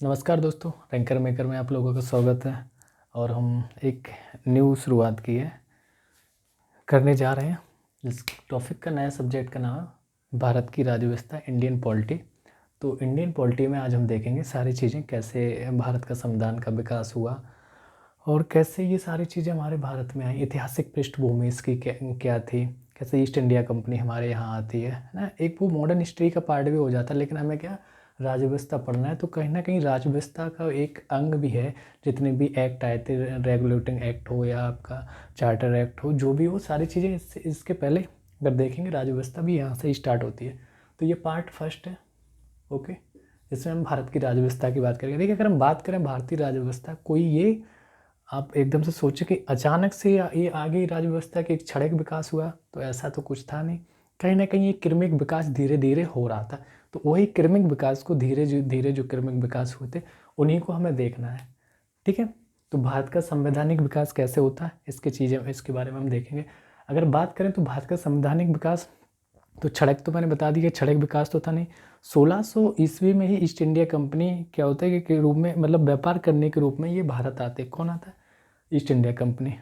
नमस्कार दोस्तों, ranker maker में आप लोगों का स्वागत है। और हम एक न्यू शुरुआत की है करने जा रहे हैं। इस टॉपिक का नया सब्जेक्ट का नाम है भारत की राज्य व्यवस्था, इंडियन पॉलिटी। तो इंडियन पॉलिटी में आज हम देखेंगे सारी चीज़ें, कैसे भारत का संविधान का विकास हुआ और कैसे ये सारी चीज़ें हमारे भारत में आई, ऐतिहासिक पृष्ठभूमि इसकी क्या थी, कैसे ईस्ट इंडिया कंपनी हमारे यहाँ आती है ना। एक वो मॉडर्न हिस्ट्री का पार्ट भी हो जाता है, लेकिन हमें क्या राज्य व्यवस्था पढ़ना है, तो कहीं ना कहीं राज्य व्यवस्था का एक अंग भी है। जितने भी एक्ट आए थे, रेगुलेटिंग एक्ट हो या आपका चार्टर एक्ट हो, जो भी हो, सारी चीज़ें इसके पहले अगर देखेंगे राज्य व्यवस्था भी यहाँ से ही स्टार्ट होती है। तो ये पार्ट फर्स्ट है, ओके। इसमें हम भारत की राज्य व्यवस्था की बात करेंगे। देखिए, अगर हम बात करें भारतीय राज्य व्यवस्था, कोई ये आप एकदम से सोचे कि अचानक से ये आगे राज्य व्यवस्था का एक क्षणिक विकास हुआ, तो ऐसा तो कुछ था नहीं। कहीं ना कहीं ये क्रमिक विकास धीरे धीरे हो रहा था। तो वही क्रमिक विकास को धीरे धीरे जो क्रमिक विकास हुए थे, उन्हीं को हमें देखना है, ठीक है। तो भारत का संवैधानिक विकास कैसे होता है, इसके बारे में हम देखेंगे। अगर बात करें तो भारत का संवैधानिक विकास, तो क्षणिक तो मैंने बता दिया, क्षणिक विकास तो था नहीं। 1600 ईस्वी में ही ईस्ट इंडिया कंपनी क्या होता है कि रूप में, मतलब व्यापार करने के रूप में ये भारत आते। कौन आता है? East India company.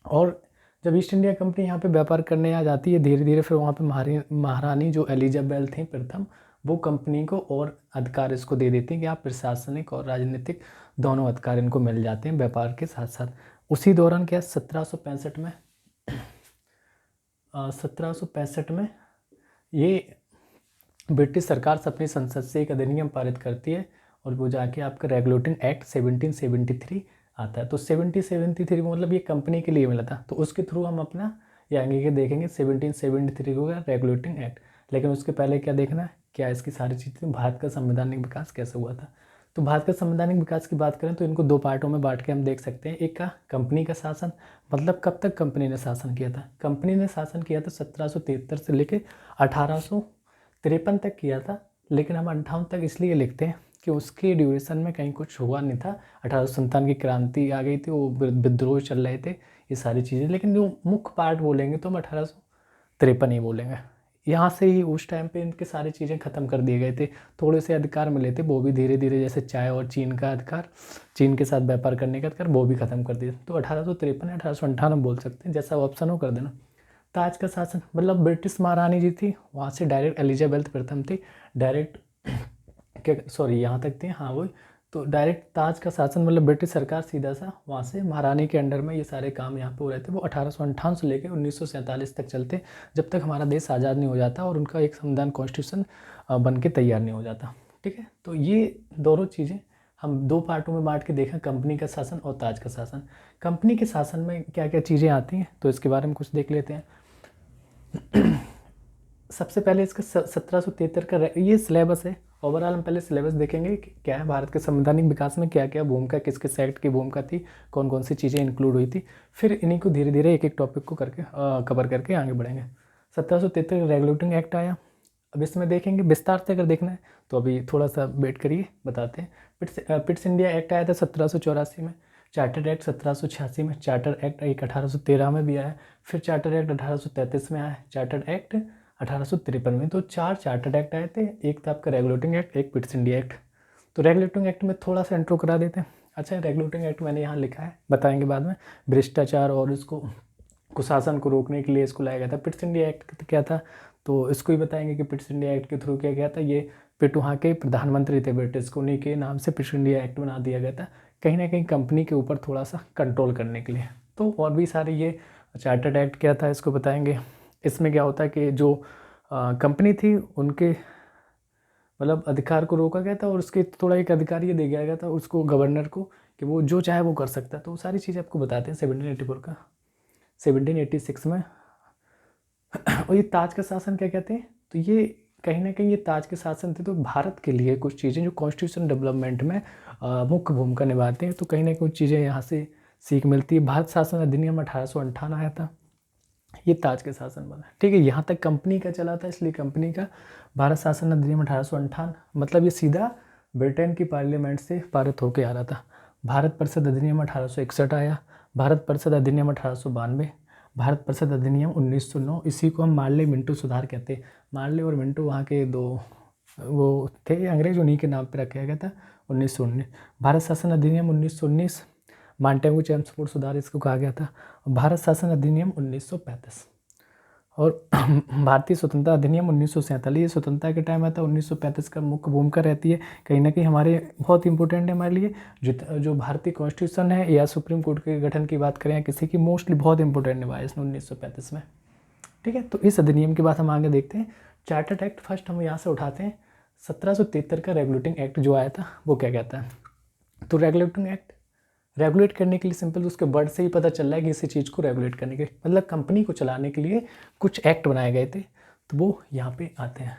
और जब ईस्ट इंडिया कंपनी यहाँ पे व्यापार करने आ जाती है धीरे धीरे, फिर वहाँ पे महारानी जो एलिजाबेथ थी प्रथम, वो कंपनी को और अधिकार इसको दे देती हैं कि आप प्रशासनिक और राजनीतिक दोनों अधिकार इनको मिल जाते हैं व्यापार के साथ साथ। उसी दौरान क्या 1765 में 1765 में ये ब्रिटिश सरकार से अपनी संसद से एक अधिनियम पारित करती है, और वो जाके आपका रेगुलेटिंग एक्ट 1773 आता है। तो 1773 में मतलब ये कंपनी के लिए मिला था, तो उसके थ्रू हम अपना ये आगे के देखेंगे 1773 को रेगुलेटिंग एक्ट। लेकिन उसके पहले क्या देखना है, क्या इसकी सारी चीज़ें, भारत का संवैधानिक विकास कैसे हुआ था। तो भारत का संवैधानिक विकास की बात करें तो इनको दो पार्टों में बांट के हम देख सकते हैं। एक का कंपनी का शासन, मतलब कब तक कंपनी ने शासन किया था। कंपनी ने शासन किया था 1773 से लेकर 1853 तक किया था। लेकिन हम 58 तक इसलिए लिखते हैं कि उसके ड्यूरेशन में कहीं कुछ हुआ नहीं था। 1857 की क्रांति आ गई थी, वो विद्रोह चल रहे थे, ये सारी चीज़ें। लेकिन जो मुख्य पार्ट बोलेंगे तो हम 1853 ही बोलेंगे। यहाँ से ही उस टाइम पे इनके सारी चीज़ें ख़त्म कर दिए गए थे। थोड़े से अधिकार मिले थे, वो भी धीरे धीरे, जैसे चाय और चीन का अधिकार, चीन के साथ व्यापार करने का अधिकार, वो भी ख़त्म कर दिए। तो 1853 1858 बोल सकते हैं, जैसा ऑप्शन हो कर देना। ताज का शासन, मतलब ब्रिटिश महारानी जी थी, वहाँ से डायरेक्ट एलिजाबेथ प्रथम थी, डायरेक्ट क्या, सॉरी यहाँ तक थी, हाँ वही। तो डायरेक्ट ताज का शासन, मतलब ब्रिटिश सरकार सीधा सा वहाँ से महारानी के अंडर में ये सारे काम यहाँ पे हो रहे थे। वो 1858 से लेकर 1947 तक चलते, जब तक हमारा देश आज़ाद नहीं हो जाता और उनका एक संविधान कॉन्स्टिट्यूशन बन के तैयार नहीं हो जाता, ठीक है। तो ये दोनों चीज़ें हम दो पार्टों में बांट के देखें, कंपनी का शासन और ताज का शासन। कंपनी के शासन में क्या क्या चीज़ें आती हैं, तो इसके बारे में कुछ देख लेते हैं। सबसे पहले इसका 1773 का ये सिलेबस है। ओवरऑल हम पहले सिलेबस देखेंगे कि क्या है भारत के संवैधानिक विकास में क्या क्या भूमिका, किस किस एक्ट की भूमिका थी, कौन कौन सी चीज़ें इंक्लूड हुई थी। फिर इन्हीं को धीरे धीरे एक एक टॉपिक को करके कवर करके आगे बढ़ेंगे। 1773 रेगुलेटिंग एक्ट आया। अब इसमें देखेंगे विस्तार से, अगर देखना है तो अभी थोड़ा सा वेट करिए, बताते हैं। पिट्स इंडिया एक्ट आया था 1784 में, चार्टर एक्ट 1786 में, चार्टर एक्ट एक 1813 में भी आया, फिर चार्टर एक्ट 1833 में आया, चार्टर एक्ट 1853 में। तो 4 चार्टर्ड एक्ट आए थे, एक था आपका रेगुलेटिंग एक्ट, एक पिट्स इंडिया एक्ट। तो रेगुलेटिंग एक्ट में थोड़ा सा इंट्रो करा देते हैं। अच्छा, रेगुलेटिंग एक्ट मैंने यहाँ लिखा है, बताएंगे बाद में। भ्रष्टाचार और इसको कुशासन को रोकने के लिए इसको लाया गया था। पिट्स इंडिया एक्ट क्या था, तो इसको ही बताएंगे कि पिट्स इंडिया एक्ट के थ्रू क्या गया था। ये पिट वहाँ के प्रधानमंत्री थे ब्रिटिश को, उन्हीं के नाम से पिट्स इंडिया एक्ट बना दिया गया था, कहीं ना कहीं कंपनी के ऊपर थोड़ा सा कंट्रोल करने के लिए। तो और भी सारे, ये चार्टर्ड एक्ट क्या था इसको बताएंगे। इसमें क्या होता है कि जो कंपनी थी उनके मतलब अधिकार को रोका गया था, और उसके थोड़ा एक अधिकार ये दे दिया गया था उसको, गवर्नर को, कि वो जो चाहे वो कर सकता है। तो वो सारी चीज़ें आपको बताते हैं 1784 का। 1786 में और ये ताज का शासन क्या कहते हैं, तो ये कहीं ना कहीं ये ताज के शासन थे, तो भारत के लिए कुछ चीज़ें जो कॉन्स्टिट्यूशन डेवलपमेंट में मुख्य भूमिका निभाते हैं। तो कहीं ना कहीं कुछ चीज़ें यहाँ से सीख मिलती है। भारत शासन अधिनियम 1858 आया था, ये ताज के शासन बना, ठीक है। यहाँ तक कंपनी का चला था, इसलिए कंपनी का भारत शासन अधिनियम 1858, मतलब ये सीधा ब्रिटेन की पार्लियामेंट से पारित होकर आ रहा था। भारत परिषद अधिनियम 1861 आया, भारत परिषद अधिनियम 1892, भारत परिषद अधिनियम 1909। इसी को हम मार्ले मिंटो सुधार कहते हैं। मार्ले और मिंटो वहाँ के दो वो थे अंग्रेज, उन्हीं के नाम पे रखा गया था। 1919। भारत शासन अधिनियम 1919, मांटेगू चेम्सफोर्ड सुधार इसको कहा गया था। भारत शासन अधिनियम 1935 और भारतीय स्वतंत्रता अधिनियम 1947। ये स्वतंत्रता के टाइम आता है। 1935 का मुख्य भूमिका रहती है कहीं ना कहीं हमारे बहुत इंपॉर्टेंट है हमारे लिए। जो भारतीय कॉन्स्टिट्यूशन है या सुप्रीम कोर्ट के गठन की बात करें या किसी की, मोस्टली बहुत इंपॉर्टेंट निभाया इसने 1935 में। ठीक है, तो इस अधिनियम के बाद हम आगे देखते हैं चार्टर्ड एक्ट। फर्स्ट हम यहाँ से उठाते हैं 1773 का रेगुलेटिंग एक्ट जो आया था वो क्या कहता है। तो रेगुलेटिंग एक्ट रेगुलेट करने के लिए, सिंपल उसके वर्ड से ही पता चल रहा है कि इसी चीज़ को रेगुलेट करने के मतलब कंपनी को चलाने के लिए कुछ एक्ट बनाए गए थे, तो वो यहाँ पे आते हैं।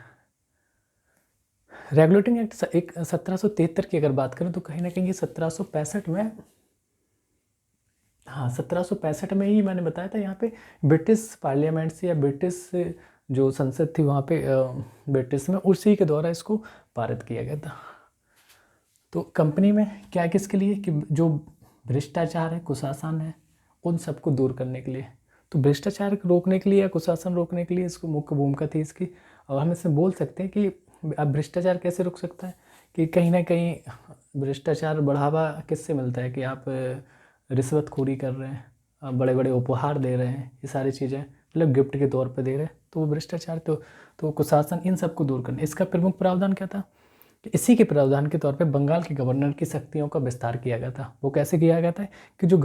रेगुलेटिंग एक्ट एक 1773 की अगर बात करें तो कहीं ना कहीं 1765 में, हाँ 1765 में ही मैंने बताया था यहाँ पे ब्रिटिश पार्लियामेंट से या ब्रिटिश जो संसद थी वहाँ पे ब्रिटिश में, उसी के द्वारा इसको पारित किया गया था। तो कंपनी में क्या किसके लिए कि जो भ्रष्टाचार है, कुशासन है, उन सबको दूर करने के लिए। तो भ्रष्टाचार रोकने के लिए या कुशासन रोकने के लिए इसको मुख्य भूमिका थी इसकी। और हम इसमें बोल सकते हैं कि अब भ्रष्टाचार कैसे रुक सकता है कि कहीं ना कहीं भ्रष्टाचार बढ़ावा किससे मिलता है कि आप रिश्वतखोरी कर रहे हैं, आप बड़े बड़े उपहार दे रहे हैं, ये सारी चीज़ें मतलब गिफ्ट के तौर पर दे रहे हैं, तो वो भ्रष्टाचार। तो कुशासन, इन सबको दूर करना। इसका प्रमुख प्रावधान क्या था कि इसी के प्रावधान के तौर पे बंगाल के गवर्नर की शक्तियों का विस्तार किया गया था। वो कैसे किया गया था कि जो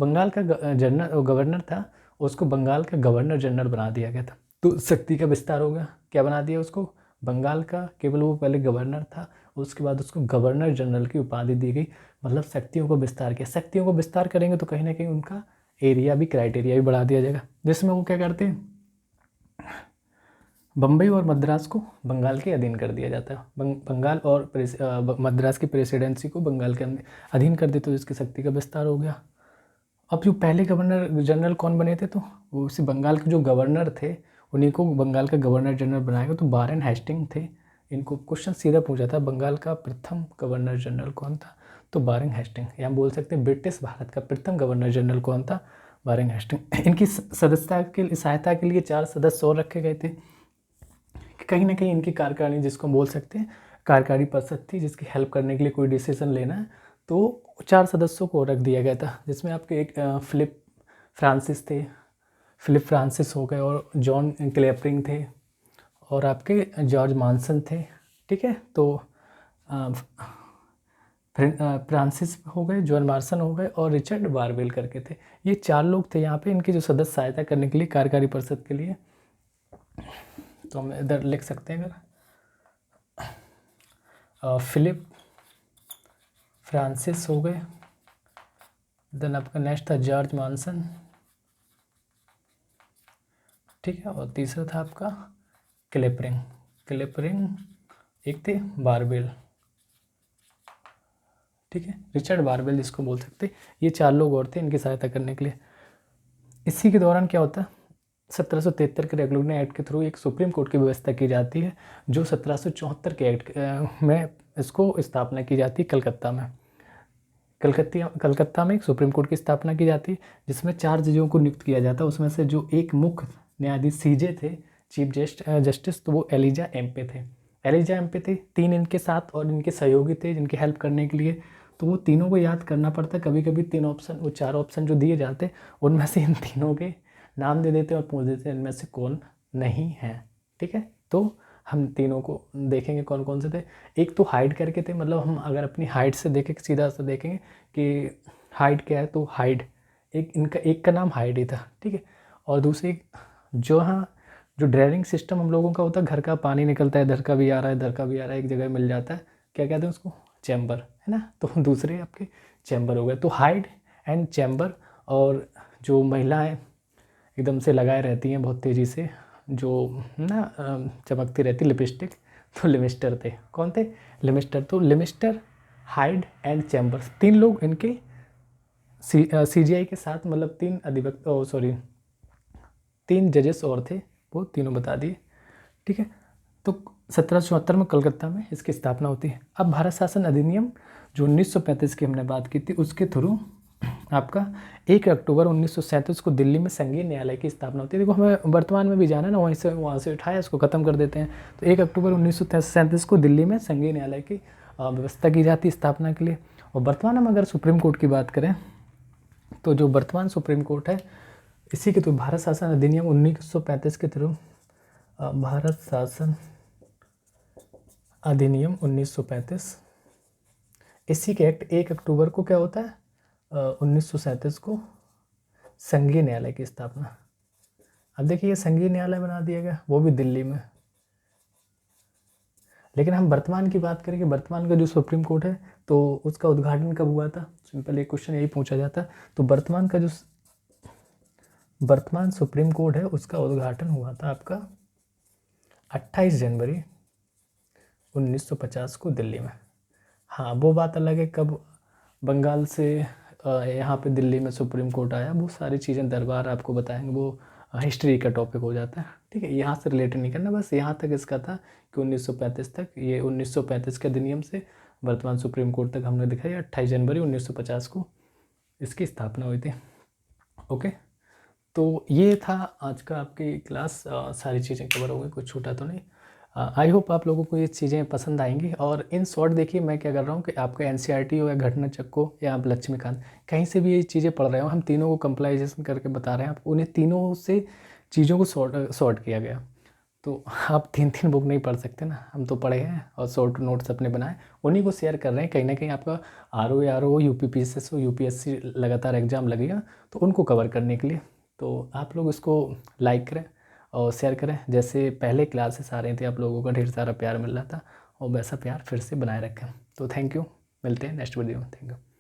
बंगाल का गवर्नर था उसको बंगाल का गवर्नर जनरल बना दिया गया था। तो शक्ति का विस्तार हो गया। क्या बना दिया उसको? बंगाल का केवल वो पहले गवर्नर था, उसके बाद उसको गवर्नर जनरल की उपाधि दी गई, मतलब शक्तियों को विस्तार किया। शक्तियों को विस्तार करेंगे तो कहीं ना कहीं उनका एरिया भी, क्राइटेरिया भी बढ़ा दिया जाएगा, जिसमें वो क्या करते हैं, बम्बई और मद्रास को बंगाल के अधीन कर दिया जाता है। बंगाल और मद्रास की प्रेसिडेंसी को बंगाल के अधीन कर देते, तो इसकी शक्ति का विस्तार हो गया। अब जो पहले गवर्नर जनरल कौन बने थे, तो वो उसी बंगाल के जो गवर्नर थे उन्हीं को बंगाल का गवर्नर जनरल बनाएगा, तो वारेन हेस्टिंग थे। इनको क्वेश्चन सीधा पूछा था, बंगाल का प्रथम गवर्नर जनरल कौन था, तो वारेन हेस्टिंग। या हम बोल सकते हैं ब्रिटिश भारत का प्रथम गवर्नर जनरल कौन था, वारेन हेस्टिंग। इनकी सहायता के लिए 4 सदस्य और रखे गए थे। कहीं ना कहीं इनकी कार्यकारिणी, जिसको बोल सकते हैं कार्यकारी परिषद थी, जिसकी हेल्प करने के लिए कोई डिसीजन लेना है, तो 4 सदस्यों को रख दिया गया था, जिसमें आपके एक फिलिप फ्रांसिस थे, फिलिप फ्रांसिस हो गए, और जॉन क्लेपरिंग थे, और आपके जॉर्ज मानसन थे। ठीक है, तो फ्रांसिस हो गए, जॉन मार्सन हो गए, और रिचर्ड बारवेल करके थे। ये 4 लोग थे यहाँ पे इनके जो सदस्य सहायता करने के लिए कार्यकारी परिषद के लिए। तो हम इधर लिख सकते हैं अगर फिलिप फ्रांसिस हो गए, देन आपका नेक्स्ट था जॉर्ज मानसन, ठीक है, और तीसरा था आपका क्लेपरिंग, एक थे बारवेल, ठीक है, रिचर्ड बारवेल जिसको बोल सकते। ये 4 लोग और थे इनकी सहायता करने के लिए। इसी के दौरान क्या होता है, 1773 के रेगुलेटिंग एक्ट के थ्रू एक सुप्रीम कोर्ट की व्यवस्था की जाती है, जो 1774 के एक्ट में इसको स्थापना की जाती है कलकत्ता में। कलकत्ता में एक सुप्रीम कोर्ट की स्थापना की जाती है, जिसमें 4 जजों को नियुक्त किया जाता है। उसमें से जो एक मुख्य न्यायाधीश सीजे थे, चीफ जस्टिस, तो वो एलिजा एम्पे थे। 3 इनके साथ और इनके सहयोगी थे जिनकी हेल्प करने के लिए, तो वो तीनों को याद करना पड़ता है। कभी कभी 3 ऑप्शन, वो 4 ऑप्शन जो दिए जाते उनमें से इन तीनों के नाम दे देते हैं और पूछ देते हैं इनमें से कौन नहीं है। ठीक है, तो हम तीनों को देखेंगे कौन कौन से थे। एक तो हाइड करके थे, मतलब हम अगर अपनी हाइट से देखें, सीधा सा देखेंगे कि हाइड क्या है, तो हाइड एक का नाम हाइड ही था। ठीक है, और दूसरी जो ड्रेनिंग सिस्टम हम लोगों का होता है, घर का पानी निकलता है, इधर का भी आ रहा है, इधर का भी आ रहा है, एक जगह मिल जाता है, क्या कहते हैं उसको, चैम्बर, है ना। तो दूसरे आपके चैम्बर हो गए, तो हाइड एंड चैम्बर। और जो महिलाएं एकदम से लगाए रहती हैं बहुत तेज़ी से, जो ना चमकती रहती लिपस्टिक, तो लिमिस्टर थे। कौन थे? लिमिस्टर। तो लिमिस्टर, हाइड एंड चैम्बर, 3 लोग इनके CGI के साथ, मतलब 3 जजेस और थे, वो तीनों बता दिए। ठीक है, तो 1774 में कलकत्ता में इसकी स्थापना होती है। अब भारत शासन अधिनियम जो 1935 की हमने बात की थी, उसके थ्रू आपका 1 अक्टूबर 1937 को दिल्ली में संघीय न्यायालय की स्थापना होती है। देखो हमें वर्तमान में भी जाना है ना, वहाँ से उठाया, इसको ख़त्म कर देते हैं। तो 1 अक्टूबर 1937 को दिल्ली में संघीय न्यायालय की व्यवस्था की जाती है स्थापना के लिए। और वर्तमान हम अगर सुप्रीम कोर्ट की बात करें तो जो वर्तमान सुप्रीम कोर्ट है इसी के थ्रू भारत शासन अधिनियम 1935 के थ्रू भारत शासन अधिनियम 1935 इसी के एक्ट 1 अक्टूबर को क्या होता है 1937 को संघीय न्यायालय की स्थापना। अब देखिए ये संघीय न्यायालय बना दिया गया, वो भी दिल्ली में। लेकिन हम वर्तमान की बात करें कि वर्तमान का जो सुप्रीम कोर्ट है तो उसका उद्घाटन कब हुआ था, सिंपल एक क्वेश्चन यही पूछा जाता है। तो वर्तमान का जो वर्तमान सुप्रीम कोर्ट है उसका उद्घाटन हुआ था आपका 28 जनवरी 1950 को दिल्ली में। हाँ वो बात अलग है कब बंगाल से यहाँ पे दिल्ली में सुप्रीम कोर्ट आया, वो सारी चीज़ें दरबार आपको बताएंगे, वो हिस्ट्री का टॉपिक हो जाता है, ठीक है। यहाँ से रिलेटेड नहीं करना, बस यहाँ तक इसका था कि 1935 तक, ये 1935 के अधिनियम से वर्तमान सुप्रीम कोर्ट तक हमने दिखाया 28 जनवरी 1950 को इसकी स्थापना हुई थी। ओके, तो ये था आज का आपकी क्लास, सारी चीज़ें कवर हो गई, कुछ छूटा तो नहीं। आई होप आप लोगों को ये चीज़ें पसंद आएंगी। और इन शॉर्ट देखिए मैं क्या कर रहा हूँ कि आपका NCERT हो या घटना चक्को या आप लक्ष्मीकांत कहीं से भी ये चीज़ें पढ़ रहे हो, हम तीनों को कंप्लाइजेशन करके बता रहे हैं आपको, उन्हें तीनों से चीज़ों को सॉर्ट किया गया। तो आप 3 बुक नहीं पढ़ सकते ना, हम तो पढ़े हैं और शॉर्ट नोट्स अपने बनाए, उन्हीं को शेयर कर रहे हैं। कहीं ना कहीं आपका RO UPPSS हो UPSC लगातार एग्जाम लगेगा तो उनको कवर करने के लिए। तो आप लोग इसको लाइक करें और शेयर करें। जैसे पहले क्लासेस आ रही थी आप लोगों का ढेर सारा प्यार मिल रहा था और वैसा प्यार फिर से बनाए रखें। तो थैंक यू, मिलते हैं नेक्स्ट वीडियो में। Thank you.